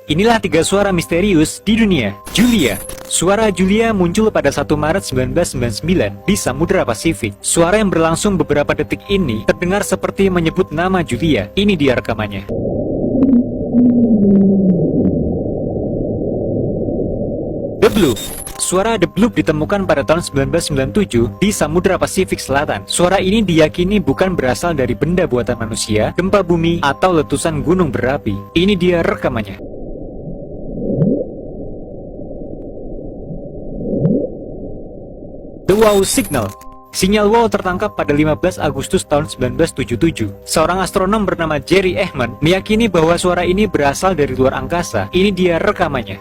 Inilah 3 suara misterius di dunia. Julia. Suara Julia muncul pada 1 Maret 1999 di Samudra Pasifik. Suara yang berlangsung beberapa detik ini terdengar seperti menyebut nama Julia. Ini dia rekamannya. The Bloop. Suara The Bloop ditemukan pada tahun 1997 di Samudra Pasifik Selatan. Suara ini diyakini bukan berasal dari benda buatan manusia, gempa bumi, atau letusan gunung berapi. Ini dia rekamannya. The Wow Signal. Sinyal wow tertangkap pada 15 Agustus tahun 1977. Seorang astronom bernama Jerry Ehman meyakini bahwa suara ini berasal dari luar angkasa. Ini dia rekamannya.